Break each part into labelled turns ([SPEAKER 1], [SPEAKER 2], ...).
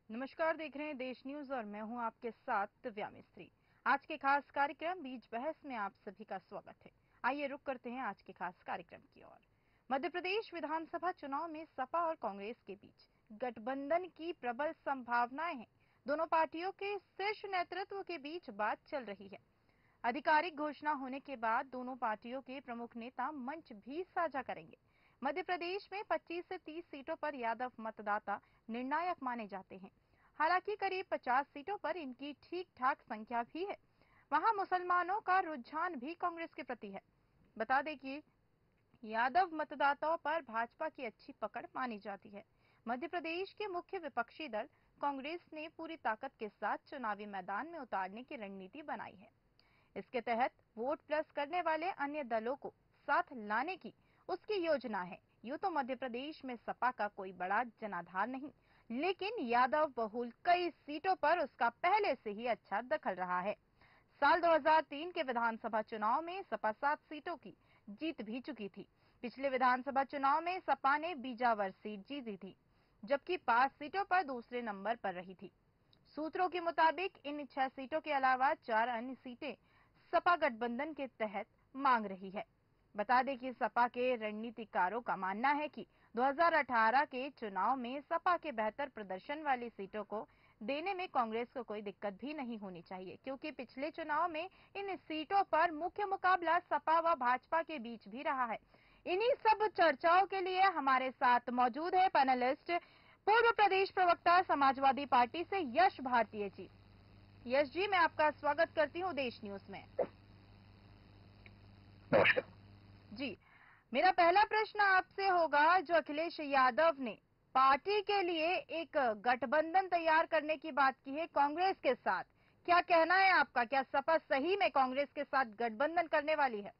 [SPEAKER 1] नमस्कार, देख रहे हैं देश न्यूज और मैं हूं आपके साथ दिव्या मिस्त्री। आज के खास कार्यक्रम बीच बहस में आप सभी का स्वागत है। आइए रुक करते हैं आज के खास कार्यक्रम की ओर। मध्य प्रदेश विधानसभा चुनाव में सपा और कांग्रेस के बीच गठबंधन की प्रबल संभावनाएं हैं। दोनों पार्टियों के शीर्ष नेतृत्व के बीच बात चल रही है। आधिकारिक घोषणा होने के बाद दोनों पार्टियों के प्रमुख नेता मंच भी साझा करेंगे। मध्य प्रदेश में 25 से 30 सीटों पर यादव मतदाता निर्णायक माने जाते हैं। हालांकि करीब 50 सीटों पर इनकी ठीक ठाक संख्या भी है। वहां मुसलमानों का रुझान भी कांग्रेस के प्रति है। बता दें कि यादव मतदाताओं पर भाजपा की अच्छी पकड़ मानी जाती है। मध्य प्रदेश के मुख्य विपक्षी दल कांग्रेस ने पूरी ताकत के साथ चुनावी मैदान में उतारने की रणनीति बनाई है। इसके तहत वोट प्लस करने वाले अन्य दलों को साथ लाने की उसकी योजना है। यूं तो मध्य प्रदेश में सपा का कोई बड़ा जनाधार नहीं, लेकिन यादव बहुल कई सीटों पर उसका पहले से ही अच्छा दखल रहा है। साल 2003 के विधानसभा चुनाव में सपा 7 सीटों की जीत भी चुकी थी। पिछले विधानसभा चुनाव में सपा ने बीजावर सीट जीती थी, जबकि 5 सीटों पर दूसरे नंबर पर रही थी। सूत्रों के मुताबिक इन 6 सीटों के अलावा 4 अन्य सीटें सपा गठबंधन के तहत मांग रही है। बता दें कि सपा के रणनीतिकारों का मानना है कि 2018 के चुनाव में सपा के बेहतर प्रदर्शन वाली सीटों को देने में कांग्रेस को कोई दिक्कत भी नहीं होनी चाहिए, क्योंकि पिछले चुनाव में इन सीटों पर मुख्य मुकाबला सपा व भाजपा के बीच भी रहा है। इन्हीं सब चर्चाओं के लिए हमारे साथ मौजूद है पैनलिस्ट पूर्व प्रदेश प्रवक्ता समाजवादी पार्टी से यश भारतीय जी। यश जी, मैं आपका स्वागत करती हूँ देश न्यूज में।
[SPEAKER 2] नमस्कार
[SPEAKER 1] जी, मेरा पहला प्रश्न आपसे होगा, जो अखिलेश यादव ने पार्टी के लिए एक गठबंधन तैयार करने की बात की है कांग्रेस के साथ, क्या कहना है आपका? क्या सपा सही में कांग्रेस के साथ गठबंधन करने वाली है?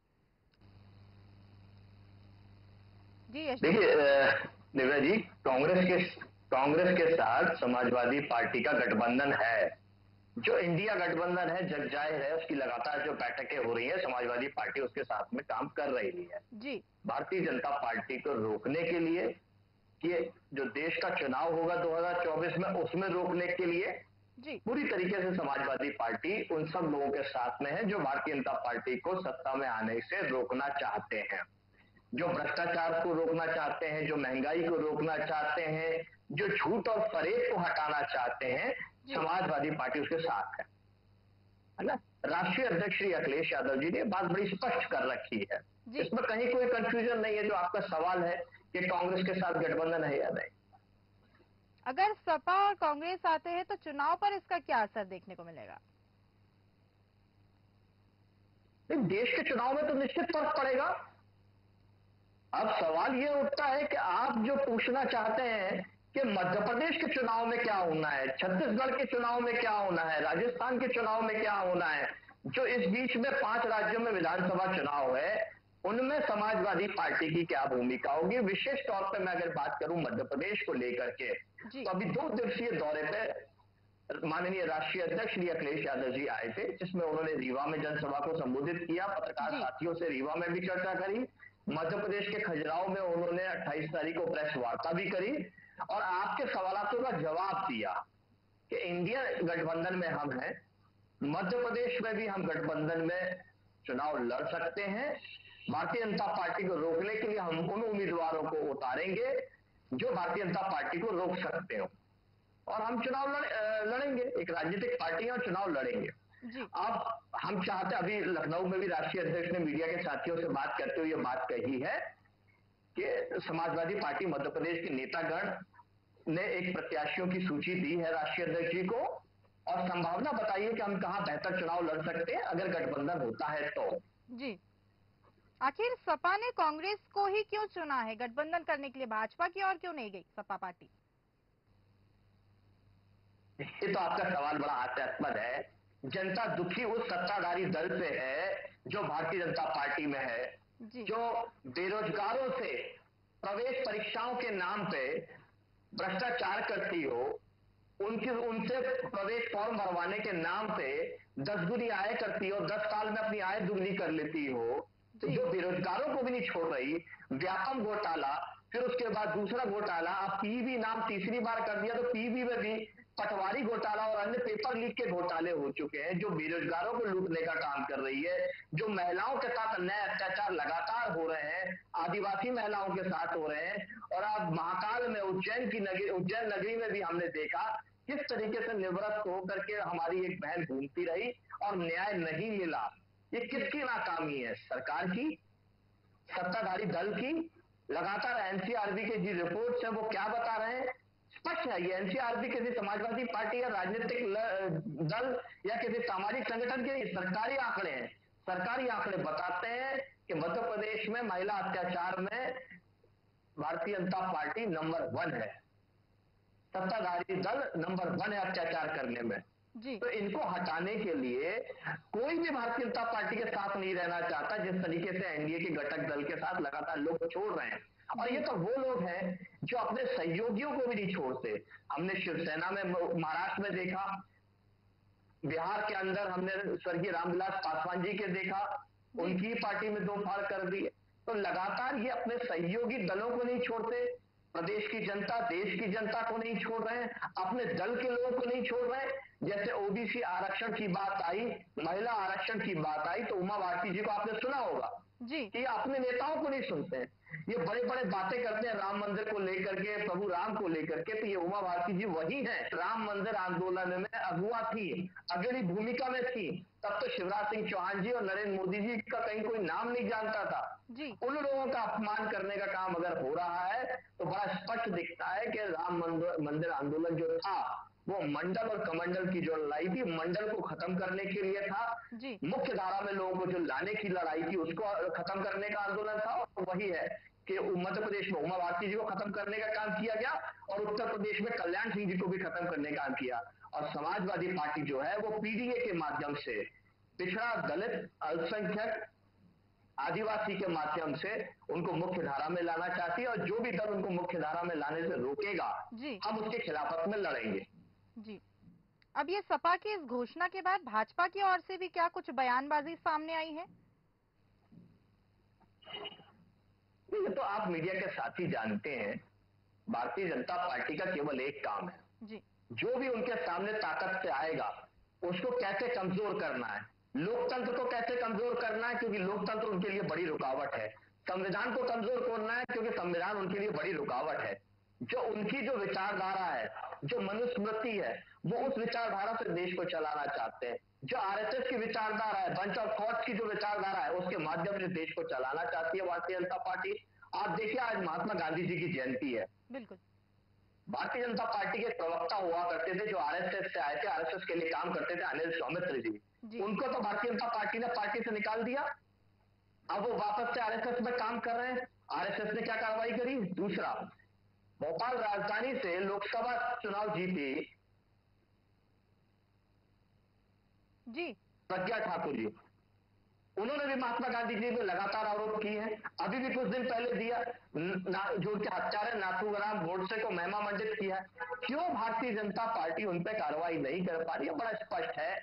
[SPEAKER 1] जी यश जी।
[SPEAKER 2] देखिए दिव्या जी, कांग्रेस के साथ समाजवादी पार्टी का गठबंधन है। जो इंडिया गठबंधन है, जग जाहिर है, उसकी लगातार जो बैठकें हो रही है, समाजवादी पार्टी उसके साथ में काम कर रही है।
[SPEAKER 1] जी
[SPEAKER 2] भारतीय जनता पार्टी को रोकने के लिए, कि जो देश का चुनाव होगा 2024 में, उसमें रोकने के लिए
[SPEAKER 1] जी
[SPEAKER 2] पूरी तरीके से समाजवादी पार्टी उन सब लोगों के साथ में है जो भारतीय जनता पार्टी को सत्ता में आने से रोकना चाहते हैं, जो भ्रष्टाचार को रोकना चाहते हैं, जो महंगाई को रोकना चाहते हैं, जो झूठ और फरेब को हटाना चाहते हैं।
[SPEAKER 1] जी
[SPEAKER 2] समाजवादी पार्टी उसके साथ है ना। राष्ट्रीय अध्यक्ष श्री अखिलेश यादव जी ने बात बड़ी स्पष्ट कर रखी है।
[SPEAKER 1] जी।
[SPEAKER 2] इसमें कहीं कोई कंफ्यूजन नहीं है। जो आपका सवाल है कि कांग्रेस के साथ गठबंधन है या नहीं,
[SPEAKER 1] अगर सपा और कांग्रेस आते हैं तो चुनाव पर इसका क्या असर देखने को मिलेगा?
[SPEAKER 2] देश के चुनाव में तो निश्चित फर्क पड़ेगा। अब सवाल यह उठता है कि आप जो पूछना चाहते हैं कि मध्य प्रदेश के चुनाव में क्या होना है, छत्तीसगढ़ के चुनाव में क्या होना है, राजस्थान के चुनाव में क्या होना है, जो इस बीच में 5 राज्यों में विधानसभा चुनाव है, उनमें समाजवादी पार्टी की क्या भूमिका होगी। विशेष तौर पर मैं अगर बात करूं मध्य प्रदेश को लेकर के,
[SPEAKER 1] जी
[SPEAKER 2] तो अभी 2 दिवसीय दौरे पे माननीय राष्ट्रीय अध्यक्ष श्री अखिलेश यादव जी आए थे, जिसमें उन्होंने रीवा में जनसभा को संबोधित किया, पत्रकार
[SPEAKER 1] जी
[SPEAKER 2] साथियों से रीवा में भी चर्चा करी। मध्य प्रदेश के खजुराहो में उन्होंने 28 तारीख को प्रेस वार्ता भी करी और आपके सवालों का जवाब दिया कि इंडिया गठबंधन में हम हैं, मध्य प्रदेश में भी हम गठबंधन में चुनाव लड़ सकते हैं। भारतीय जनता पार्टी को रोकने के लिए हम उन उम्मीदवारों को उतारेंगे जो भारतीय जनता पार्टी को रोक सकते हो, और हम चुनाव लड़ेंगे। एक राजनीतिक पार्टी है और चुनाव लड़ेंगे।
[SPEAKER 1] जी
[SPEAKER 2] अब हम चाहते, अभी लखनऊ में भी राष्ट्रीय अध्यक्ष ने मीडिया के साथियों से बात करते हुए ये बात कही है कि समाजवादी पार्टी मध्य प्रदेश के नेतागण ने एक प्रत्याशियों की सूची दी है राष्ट्रीय अध्यक्ष जी को, और संभावना बताइए कि हम कहां बेहतर चुनाव लड़ सकते हैं अगर गठबंधन होता है तो।
[SPEAKER 1] जी। आखिर सपा ने कांग्रेस को ही क्यों चुना है गठबंधन करने के लिए? भाजपा की और क्यों नहीं गई सपा पार्टी?
[SPEAKER 2] ये तो आपका सवाल बड़ा हास्यास्पद है। जनता दुखी उस सत्ताधारी दल से है जो भारतीय जनता पार्टी में है,
[SPEAKER 1] जी
[SPEAKER 2] जो बेरोजगारों से प्रवेश परीक्षाओं के नाम पे भ्रष्टाचार करती हो, उनकी उनसे प्रवेश फॉर्म भरवाने के नाम पे 10 गुनी आय करती हो, 10 साल में अपनी आय दुगनी कर लेती हो, तो
[SPEAKER 1] जी
[SPEAKER 2] जो बेरोजगारों को भी नहीं छोड़ रही। व्यापम घोटाला, फिर उसके बाद दूसरा घोटाला, अब पीईबी नाम तीसरी बार कर दिया तो पीईबी में भी पटवारी घोटाला और अन्य पेपर लीक के घोटाले हो चुके हैं, जो बेरोजगारों को लूटने का काम कर रही है, जो महिलाओं के साथ अन्याय अत्याचार लगातार हो रहे हैं, आदिवासी महिलाओं के साथ हो रहे हैं। और अब महाकाल में उज्जैन नगरी में भी हमने देखा किस तरीके से निवृत्त होकर के हमारी एक बहन घूमती रही और न्याय नहीं मिला। ये किसकी नाकामी है? सरकार की, सत्ताधारी दल की। लगातार एनसीआरबी के जी रिपोर्ट्स है वो क्या बता रहे हैं? स्पष्ट है, ये एनसीआरबी किसी समाजवादी पार्टी या राजनीतिक दल या किसी सामाजिक संगठन के सरकारी आंकड़े हैं। सरकारी आंकड़े बताते हैं कि मध्य प्रदेश में महिला अत्याचार में भारतीय जनता पार्टी नंबर 1 है, सत्ताधारी दल नंबर 1 है अत्याचार करने में।
[SPEAKER 1] जी।
[SPEAKER 2] तो इनको हटाने के लिए कोई भी भारतीय जनता पार्टी के साथ नहीं रहना चाहता, जिस तरीके से एनडीए के घटक दल के साथ लगातार लोग छोड़ रहे हैं। और ये तो वो लोग हैं जो अपने सहयोगियों को भी नहीं छोड़ते। हमने शिवसेना में, महाराष्ट्र में देखा, बिहार के अंदर हमने स्वर्गीय रामविलास पासवान जी के देखा, उनकी पार्टी में 2 फाड़ कर दिए। तो लगातार ये अपने सहयोगी दलों को नहीं छोड़ते, प्रदेश की जनता, देश की जनता को नहीं छोड़ रहे हैं, अपने दल के लोगों को नहीं छोड़ रहे हैं। जैसे ओबीसी आरक्षण की बात आई, महिला आरक्षण की बात आई, तो उमा भारती जी को आपने सुना होगा
[SPEAKER 1] जी।
[SPEAKER 2] कि अपने नेताओं को नहीं सुनते हैं। ये बड़े बड़े बातें करते हैं राम मंदिर को लेकर के, प्रभु राम को लेकर के। तो ये उमा भारती जी वही हैं, राम मंदिर आंदोलन में अगुआ थी, अग्रणी भूमिका में थी। तब तो शिवराज सिंह चौहान जी और नरेंद्र मोदी जी का कहीं कोई नाम नहीं जानता था।
[SPEAKER 1] जी।
[SPEAKER 2] उन लोगों का अपमान करने का काम अगर हो रहा है तो बड़ा स्पष्ट दिखता है कि राम मंदिर आंदोलन जो था वो मंडल और कमंडल की जो लड़ाई थी, मंडल को खत्म करने के लिए था।
[SPEAKER 1] जी।
[SPEAKER 2] मुख्य धारा में लोगों को जो लाने की लड़ाई थी उसको खत्म करने का आंदोलन था। और वही है कि मध्य प्रदेश में उमा भारती जी को खत्म करने का काम किया गया और उत्तर प्रदेश में कल्याण सिंह जी को भी खत्म करने का काम किया। और समाजवादी पार्टी जो है वो पीडीए के माध्यम से पिछड़ा, दलित, अल्पसंख्यक, आदिवासी के माध्यम से उनको मुख्य धारा में लाना चाहती है। और जो भी दल उनको मुख्य धारा में लाने से रोकेगा,
[SPEAKER 1] जी।
[SPEAKER 2] हम उसके खिलाफत में लड़ेंगे।
[SPEAKER 1] जी। अब ये सपा की इस घोषणा के बाद भाजपा की ओर से भी क्या कुछ बयानबाजी सामने आई है?
[SPEAKER 2] ये तो आप मीडिया के साथी जानते हैं, भारतीय जनता पार्टी का केवल एक काम है,
[SPEAKER 1] जी।
[SPEAKER 2] जो भी उनके सामने ताकत से आएगा उसको कैसे कमजोर करना है, लोकतंत्र को कैसे कमजोर करना है, क्योंकि लोकतंत्र उनके लिए बड़ी रुकावट है। संविधान को कमजोर करना है क्योंकि संविधान उनके लिए बड़ी रुकावट है। जो उनकी जो विचारधारा है, जो मनुस्मृति है, वो उस विचारधारा से देश को चलाना चाहते हैं। जो आरएसएस की विचारधारा है, बंच ऑफ थॉट्स की जो विचारधारा है, उसके माध्यम से देश को चलाना चाहती है भारतीय जनता पार्टी। आप देखिए, आज महात्मा गांधी जी की जयंती है।
[SPEAKER 1] बिल्कुल।
[SPEAKER 2] भारतीय जनता पार्टी के प्रवक्ता हुआ करते थे जो आरएसएस से आए थे, आरएसएस के लिए काम करते थे, अनिल सौमित्र जी।
[SPEAKER 1] जी।
[SPEAKER 2] उनको तो भारतीय जनता पार्टी ने पार्टी से निकाल दिया। अब वो वापस से आरएसएस में काम कर रहे हैं। आरएसएस ने क्या कार्रवाई करी? दूसरा, भोपाल राजधानी से लोकसभा चुनाव जीती
[SPEAKER 1] जी।
[SPEAKER 2] प्रज्ञा ठाकुर जी, उन्होंने भी महात्मा गांधी जी पे लगातार आरोप किए हैं। अभी भी कुछ दिन पहले दिया, जो उनके हत्यारे नाथूराम गोडसे को महिमा मंडित किया। क्यों भारतीय जनता पार्टी उन पर कार्रवाई नहीं कर पा रही है? बड़ा स्पष्ट है,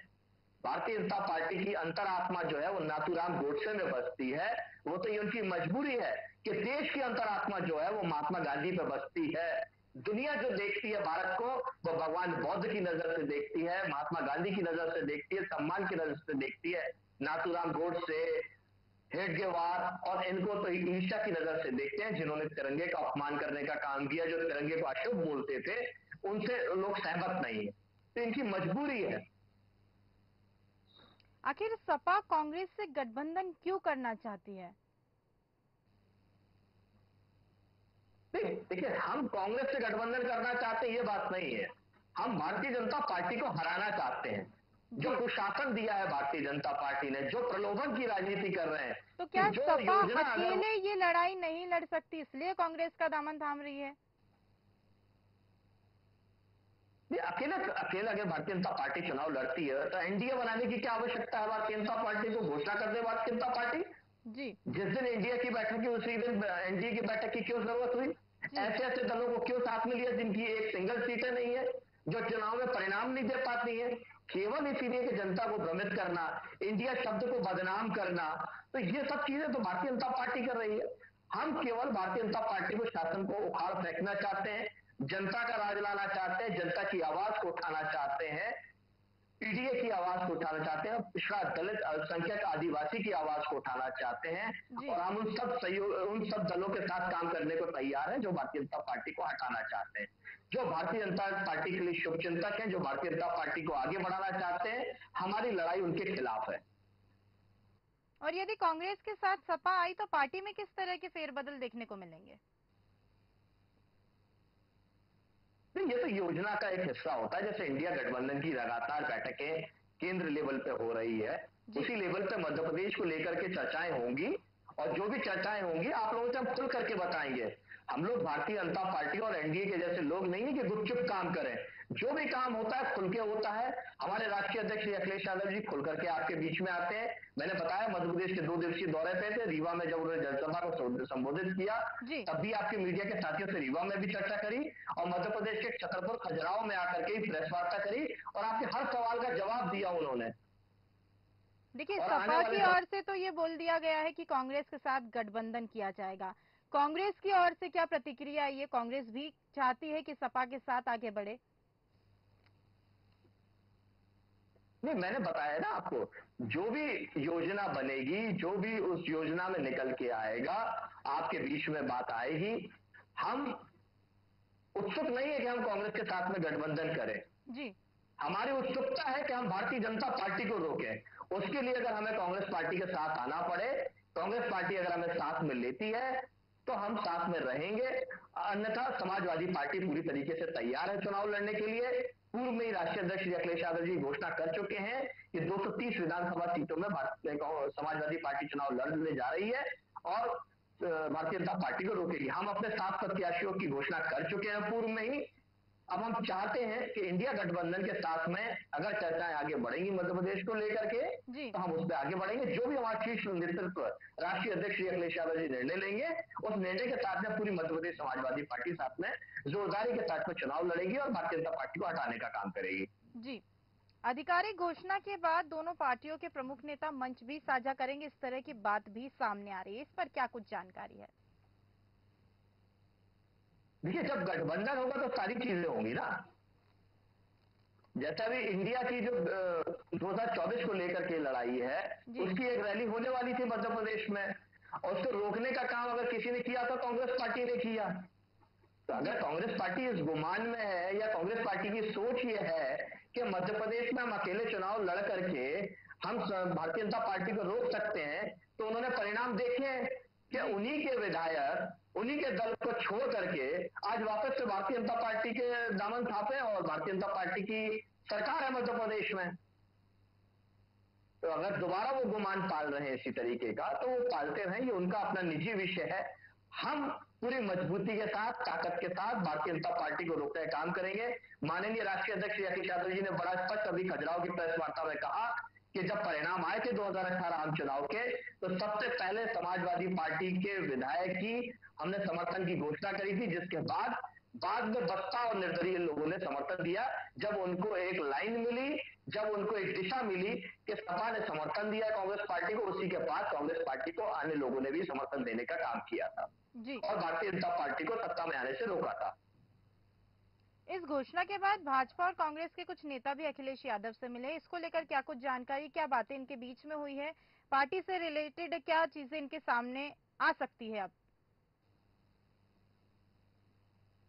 [SPEAKER 2] भारतीय जनता पार्टी की अंतरात्मा जो है वो नाथूराम गोडसे में बसती है। वो तो ये उनकी मजबूरी है कि देश की अंतरात्मा जो है वो महात्मा गांधी पे बसती है। दुनिया जो देखती है भारत को, वो भगवान बौद्ध की नजर से देखती है, महात्मा गांधी की नजर से देखती है, सम्मान की नजर से देखती है। नाथूराम गोडसे, हेडगेवार और इनको तो ईर्ष्या की नजर से देखते हैं, जिन्होंने तिरंगे का अपमान करने का काम किया, जो तिरंगे को अशुभ बोलते थे, उनसे लोग सहमत नहीं है। तो इनकी मजबूरी है।
[SPEAKER 1] आखिर सपा कांग्रेस से गठबंधन क्यों करना चाहती है?
[SPEAKER 2] देखिए, हम कांग्रेस से गठबंधन करना चाहते हैं ये बात नहीं है। हम भारतीय जनता पार्टी को हराना चाहते हैं। जो कुशासन दिया है भारतीय जनता पार्टी ने, जो प्रलोभन की राजनीति कर रहे हैं,
[SPEAKER 1] तो क्या
[SPEAKER 2] जो
[SPEAKER 1] सपा
[SPEAKER 2] योजना
[SPEAKER 1] अकेले ये लड़ाई नहीं लड़ सकती, इसलिए कांग्रेस का दामन थाम रही है?
[SPEAKER 2] अकेले अकेले अगर भारतीय जनता पार्टी चुनाव लड़ती है तो एनडीए बनाने की क्या आवश्यकता है? भारतीय जनता पार्टी को घोषणा कर दे भारतीय जनता पार्टी।
[SPEAKER 1] जी।
[SPEAKER 2] जिस दिन इंडिया की बैठक की उसी दिन एनडीए की बैठक की क्यों जरूरत हुई? ऐसे ऐसे दलों को क्यों साथ में लिया जिनकी एक सिंगल सीटें नहीं है, जो चुनाव में परिणाम नहीं दे पाती है, केवल इसीलिए कि जनता को भ्रमित करना, इंडिया शब्द को बदनाम करना। तो ये सब चीजें तो भारतीय जनता पार्टी कर रही है। हम केवल भारतीय जनता पार्टी को, शासन को उखाड़ फेंकना चाहते हैं। जनता का राज लाना चाहते हैं, जनता की आवाज को उठाना चाहते हैं, पीडीए की आवाज को उठाना चाहते हैं, पिछड़ा दलित अल्पसंख्यक आदिवासी की आवाज को उठाना चाहते हैं।
[SPEAKER 1] जी।
[SPEAKER 2] और हम उन सब दलों के साथ काम करने को तैयार हैं जो भारतीय जनता पार्टी को हटाना चाहते हैं, जो भारतीय जनता पार्टी के लिए शुभचिंतक हैं, जो भारतीय जनता पार्टी को आगे बढ़ाना चाहते हैं। हमारी लड़ाई उनके खिलाफ है।
[SPEAKER 1] और यदि कांग्रेस के साथ सपा आई तो पार्टी में किस तरह के फेरबदल देखने को मिलेंगे?
[SPEAKER 2] नहीं, ये तो योजना का एक हिस्सा होता है। जैसे इंडिया गठबंधन की लगातार बैठकें केंद्र लेवल पे हो रही है, उसी लेवल पे मध्य प्रदेश को लेकर के चर्चाएं होंगी। और जो भी चर्चाएं होंगी आप लोगों से हम खुल करके बताएंगे। हम लोग भारतीय जनता पार्टी और एनडीए के जैसे लोग नहीं है कि गुपचुप काम करें। जो भी काम होता है खुल के होता है। हमारे राष्ट्रीय अध्यक्ष श्री अखिलेश यादव जी खुल करके आपके बीच में आते हैं। मैंने बताया मध्य प्रदेश के 2 दिवसीय दौरे पे थे। रीवा में जब उन्होंने जनसभा को संबोधित किया तब भी आपके मीडिया के साथियों से रीवा में भी चर्चा करी, और मध्य प्रदेश के छतरपुर खजुराहो में आकर के प्रेस वार्ता करी, और आपके हर सवाल का जवाब दिया उन्होंने।
[SPEAKER 1] देखिए, सपा की ओर से तो ये बोल दिया गया है कि कांग्रेस के साथ गठबंधन किया जाएगा। कांग्रेस की ओर से क्या प्रतिक्रिया आई है? कांग्रेस भी चाहती है कि सपा के साथ आगे बढ़े।
[SPEAKER 2] नहीं, मैंने बताया ना आपको, जो भी योजना बनेगी, जो भी उस योजना में निकल के आएगा, आपके बीच में बात आएगी। हम उत्सुक नहीं है कि हम कांग्रेस के साथ में गठबंधन करें
[SPEAKER 1] जी।
[SPEAKER 2] हमारी उत्सुकता है कि हम भारतीय जनता पार्टी को रोकें। उसके लिए अगर हमें कांग्रेस पार्टी के साथ आना पड़े, कांग्रेस पार्टी अगर हमें साथ में लेती है तो हम साथ में रहेंगे। अन्यथा समाजवादी पार्टी पूरी तरीके से तैयार है चुनाव लड़ने के लिए। पूर्व में ही राष्ट्रीय अध्यक्ष श्री अखिलेश यादव जी घोषणा कर चुके हैं कि 230 विधानसभा सीटों में समाजवादी पार्टी चुनाव लड़ने जा रही है और भारतीय जनता पार्टी को रोकेगी। हम अपने 7 प्रत्याशियों की घोषणा कर चुके हैं पूर्व में ही। अब हम चाहते हैं कि इंडिया गठबंधन के साथ में अगर चर्चाएं आगे बढ़ेंगी मध्य प्रदेश को लेकर के तो हम उस पर आगे बढ़ेंगे। जो भी हमारा शीर्ष नेतृत्व राष्ट्रीय अध्यक्ष श्री अखिलेश यादव जी निर्णय लेंगे, उस निर्णय के साथ में पूरी मध्य प्रदेश समाजवादी पार्टी साथ में जोरदारी के साथ में चुनाव लड़ेगी और भारतीय जनता पार्टी को हटाने का काम करेगी।
[SPEAKER 1] जी। आधिकारिक घोषणा के बाद दोनों पार्टियों के प्रमुख नेता मंच भी साझा करेंगे, इस तरह की बात भी सामने आ रही है। इस पर क्या कुछ जानकारी है?
[SPEAKER 2] देखिए, जब गठबंधन होगा तो सारी चीजें होंगी ना। जैसा भी इंडिया की जो 2024 को लेकर के लड़ाई है, उसकी एक रैली होने वाली थी मध्य प्रदेश में, और उसको रोकने का काम अगर किसी ने किया तो कांग्रेस पार्टी ने किया। तो अगर कांग्रेस पार्टी इस गुमान में है या कांग्रेस पार्टी की सोच ये है कि मध्य प्रदेश में हम अकेले चुनाव लड़ करके हम भारतीय जनता पार्टी को रोक सकते हैं, तो उन्होंने परिणाम देखे हैं कि उन्हीं के विधायक उन्हीं के दल को छोड़ करके आज वापस से भारतीय जनता पार्टी के दामन थापे और भारतीय जनता पार्टी की सरकार है मध्य प्रदेश में। तो अगर दोबारा वो गुमान पाल रहे हैं इसी तरीके का तो वो पालते रहें, ये उनका अपना निजी विषय है। हम पूरी मजबूती के साथ, ताकत के साथ भारतीय जनता पार्टी को रोकने का काम करेंगे। माननीय राष्ट्रीय अध्यक्ष श्री अखिलेश यादव जी ने बड़ा स्पष्ट अभी खजुराहो की प्रेस वार्ता में कहा कि जब परिणाम आए थे 2018 आम चुनाव के, तो सबसे पहले समाजवादी पार्टी के विधायक की हमने समर्थन की घोषणा करी थी, जिसके बाद में बसपा और निर्दलीय लोगों ने समर्थन दिया। जब उनको एक लाइन मिली, जब उनको एक दिशा मिली कि सपा ने समर्थन दिया कांग्रेस पार्टी को, उसी के बाद कांग्रेस पार्टी को अन्य लोगों ने भी समर्थन देने का काम किया था और भारतीय जनता पार्टी को सत्ता में आने से रोका था।
[SPEAKER 1] इस घोषणा के बाद भाजपा और कांग्रेस के कुछ नेता भी अखिलेश यादव से मिले। इसको लेकर क्या कुछ जानकारी, क्या बातें इनके बीच में हुई है? पार्टी से रिलेटेड क्या चीजें इनके सामने आ सकती है अब?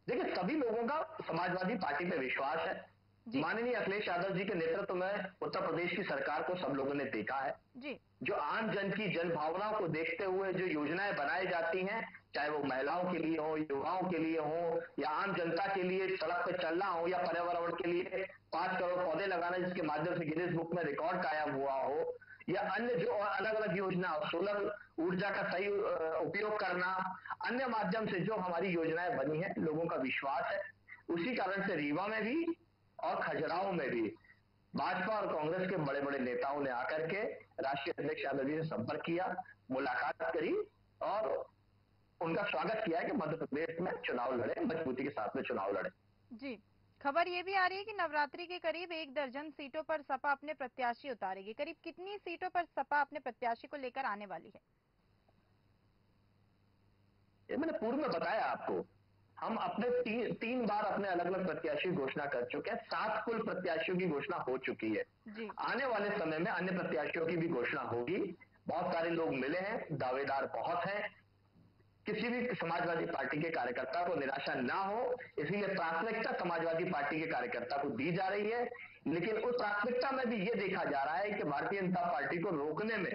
[SPEAKER 2] देखिए, सभी लोगों का समाजवादी पार्टी पे विश्वास है। माननीय अखिलेश यादव जी के नेतृत्व में उत्तर प्रदेश की सरकार को सब लोगों ने देखा है। जो आम जन की जन भावनाओं को देखते हुए जो योजनाएं बनाई जाती हैं, चाहे वो महिलाओं के लिए हो, युवाओं के लिए हो, या आम जनता के लिए सड़क पे चलना हो, या पर्यावरण के लिए 5 करोड़ पौधे लगाना जिसके माध्यम से गिनीज बुक में रिकॉर्ड कायम हुआ हो, या अन्य जो अलग अलग योजना, सोलर ऊर्जा का सही उपयोग करना, अन्य माध्यम से जो हमारी योजनाएं बनी है, लोगों का विश्वास है। उसी कारण से रीवा में भी और खजुराहो में भी भाजपा और कांग्रेस के बड़े बड़े नेताओं ने आकर के राष्ट्रीय अध्यक्ष यादव जी से संपर्क किया, मुलाकात करी और उनका स्वागत किया है कि मध्य प्रदेश में चुनाव लड़े, मजबूती के साथ में चुनाव लड़े।
[SPEAKER 1] जी। खबर ये भी आ रही है कि नवरात्रि के करीब 1 दर्जन सीटों पर सपा अपने प्रत्याशी उतारेगी। करीब कितनी सीटों पर सपा अपने प्रत्याशी को लेकर आने वाली है?
[SPEAKER 2] ये मैंने पूर्व में बताया आपको। हम अपने तीन बार अपने अलग अलग प्रत्याशी घोषणा कर चुके हैं, 7 कुल प्रत्याशियों की घोषणा हो चुकी है।
[SPEAKER 1] जी।
[SPEAKER 2] आने वाले समय में अन्य प्रत्याशियों की भी घोषणा होगी। बहुत सारे लोग मिले हैं, दावेदार बहुत हैं। किसी भी समाजवादी पार्टी के कार्यकर्ता को निराशा ना हो, इसीलिए प्राथमिकता समाजवादी पार्टी के कार्यकर्ता को दी जा रही है। लेकिन उस प्राथमिकता में भी ये देखा जा रहा है कि भारतीय जनता पार्टी को रोकने में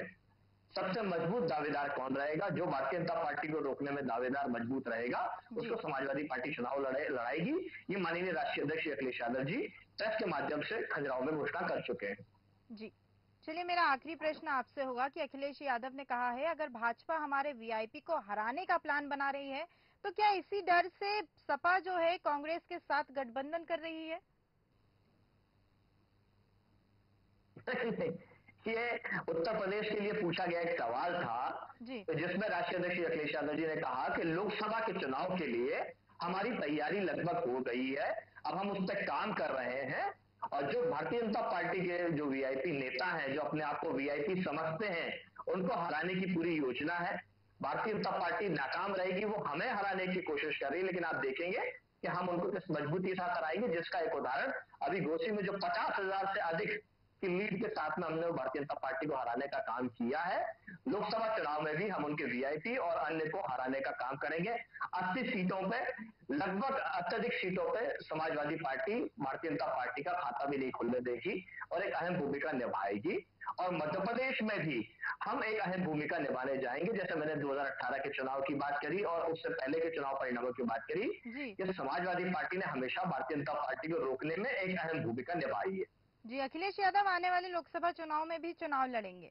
[SPEAKER 2] सबसे मजबूत दावेदार कौन रहेगा। जो भारतीय जनता पार्टी को रोकने में दावेदार मजबूत रहेगा, उसको समाजवादी पार्टी चुनाव लड़ाएगी। ये माननीय राष्ट्रीय अध्यक्ष अखिलेश यादव जी प्रेस के माध्यम से खजुराहो में घोषणा कर चुके हैं।
[SPEAKER 1] जी, चलिए मेरा आखिरी प्रश्न आपसे होगा कि अखिलेश यादव ने कहा है अगर भाजपा हमारे वीआईपी को हराने का प्लान बना रही है, तो क्या इसी डर से सपा जो है कांग्रेस के साथ गठबंधन कर रही है?
[SPEAKER 2] नहीं, ये उत्तर प्रदेश के लिए पूछा गया एक सवाल था,
[SPEAKER 1] जी।
[SPEAKER 2] तो जिसमें राष्ट्रीय अध्यक्ष अखिलेश यादव जी ने कहा कि लोकसभा के चुनाव के लिए हमारी तैयारी लगभग हो गई है, अब हम उस पर काम कर रहे हैं। और जो भारतीय जनता पार्टी के जो वीआईपी नेता हैं, जो अपने आप को वीआईपी समझते हैं, उनको हराने की पूरी योजना है। भारतीय जनता पार्टी नाकाम रहेगी, वो हमें हराने की कोशिश कर रही है, लेकिन आप देखेंगे कि हम उनको किस मजबूती के साथ हराएंगे, जिसका एक उदाहरण अभी घोसी में जो 50,000 से अधिक की लीड के साथ में हमने भारतीय जनता पार्टी को हराने का काम किया है। लोकसभा चुनाव में भी हम उनके वीआईपी और अन्य को हराने का काम करेंगे। 80 सीटों पे, लगभग अत्यधिक सीटों पे समाजवादी पार्टी भारतीय जनता पार्टी का खाता भी नहीं खुलने देगी और एक अहम भूमिका निभाएगी। और मध्य प्रदेश में भी हम एक अहम भूमिका निभाने जाएंगे। जैसे मैंने 2018 के चुनाव की बात करी और उससे पहले के चुनाव परिणामों की बात करी कि समाजवादी पार्टी ने हमेशा भारतीय जनता पार्टी को रोकने में एक अहम भूमिका निभाई है।
[SPEAKER 1] जी, अखिलेश यादव आने वाले लोकसभा चुनाव में भी चुनाव लड़ेंगे?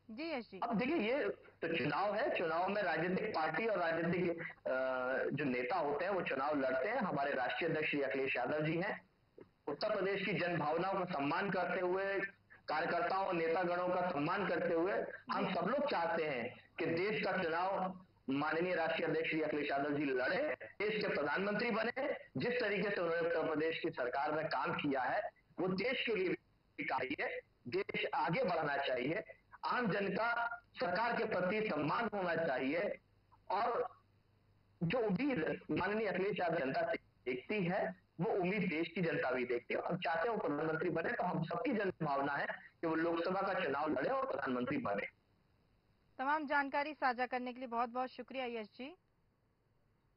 [SPEAKER 1] जी यश जी।
[SPEAKER 2] अब देखिए, ये तो चुनाव है, चुनाव में राजनीतिक पार्टी और राजनीतिक जो नेता होते हैं वो चुनाव लड़ते हैं। हमारे राष्ट्रीय अध्यक्ष श्री अखिलेश यादव जी हैं। उत्तर प्रदेश की जन भावनाओं का सम्मान करते हुए, कार्यकर्ताओं और नेतागणों का सम्मान करते हुए, हम सब लोग चाहते हैं कि देश का चुनाव माननीय राष्ट्रीय अध्यक्ष श्री अखिलेश यादव जी लड़े, देश के प्रधानमंत्री बने। जिस तरीके से उन्होंने उत्तर प्रदेश की सरकार में काम किया है, वो देश के लिए भी चाहिए। देश आगे बढ़ना चाहिए, आम जन का सरकार के प्रति सम्मान होना चाहिए। और जो उम्मीद माननीय अखिलेश यादव जनता देखती है, वो उम्मीद देश की जनता भी देखती है। और चाहते हैं वो प्रधानमंत्री बने, तो हम सबकी जन भावना है कि वो लोकसभा का चुनाव लड़े और प्रधानमंत्री बने।
[SPEAKER 1] तमाम जानकारी साझा करने के लिए बहुत बहुत शुक्रिया यश जी।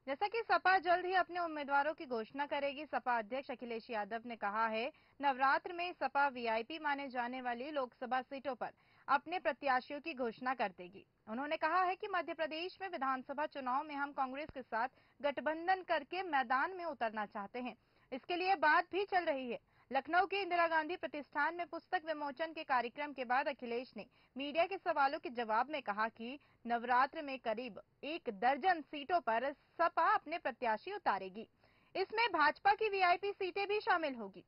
[SPEAKER 1] जैसा कि सपा जल्द ही अपने उम्मीदवारों की घोषणा करेगी, सपा अध्यक्ष अखिलेश यादव ने कहा है नवरात्र में सपा वीआईपी माने जाने वाली लोकसभा सीटों पर अपने प्रत्याशियों की घोषणा कर देगी। उन्होंने कहा है कि मध्य प्रदेश में विधानसभा चुनाव में हम कांग्रेस के साथ गठबंधन करके मैदान में उतरना चाहते हैं। इसके लिए बात भी चल रही है। लखनऊ के इंदिरा गांधी प्रतिष्ठान में पुस्तक विमोचन के कार्यक्रम के बाद अखिलेश ने मीडिया के सवालों के जवाब में कहा कि नवरात्र में करीब 1 दर्जन सीटों पर सपा अपने प्रत्याशी उतारेगी। इसमें भाजपा की वीआईपी सीटें भी शामिल होगी।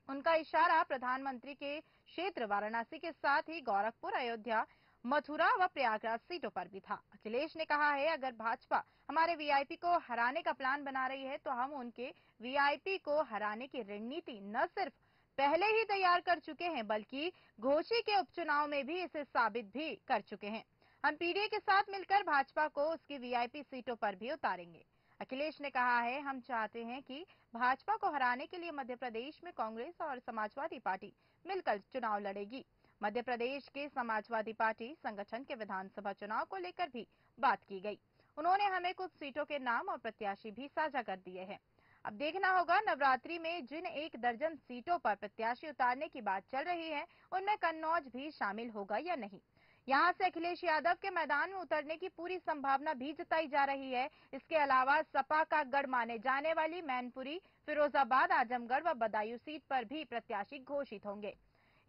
[SPEAKER 1] उनका इशारा प्रधानमंत्री के क्षेत्र वाराणसी के साथ ही गोरखपुर, अयोध्या, मथुरा व प्रयागराज सीटों पर भी था। अखिलेश ने कहा है अगर भाजपा हमारे वीआईपी को हराने का प्लान बना रही है तो हम उनके वीआईपी को हराने की रणनीति न सिर्फ पहले ही तैयार कर चुके हैं बल्कि घोसी के उपचुनाव में भी इसे साबित भी कर चुके हैं। हम पीडीए के साथ मिलकर भाजपा को उसकी वीआईपी सीटों पर भी उतारेंगे। अखिलेश ने कहा है हम चाहते हैं कि भाजपा को हराने के लिए मध्य प्रदेश में कांग्रेस और समाजवादी पार्टी मिलकर चुनाव लड़ेगी। मध्य प्रदेश के समाजवादी पार्टी संगठन के विधानसभा चुनाव को लेकर भी बात की गई। उन्होंने हमें कुछ सीटों के नाम और प्रत्याशी भी साझा कर दिए हैं। अब देखना होगा नवरात्रि में जिन 1 दर्जन सीटों पर प्रत्याशी उतारने की बात चल रही है उनमें कन्नौज भी शामिल होगा या नहीं। यहां से अखिलेश यादव के मैदान में उतरने की पूरी संभावना भी जताई जा रही है। इसके अलावा सपा का गढ़ माने जाने वाली मैनपुरी, फिरोजाबाद, आजमगढ़ व बदायूं सीट पर भी प्रत्याशी घोषित होंगे।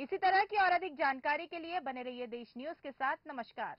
[SPEAKER 1] इसी तरह की और अधिक जानकारी के लिए बने रहिए देश न्यूज के साथ। नमस्कार।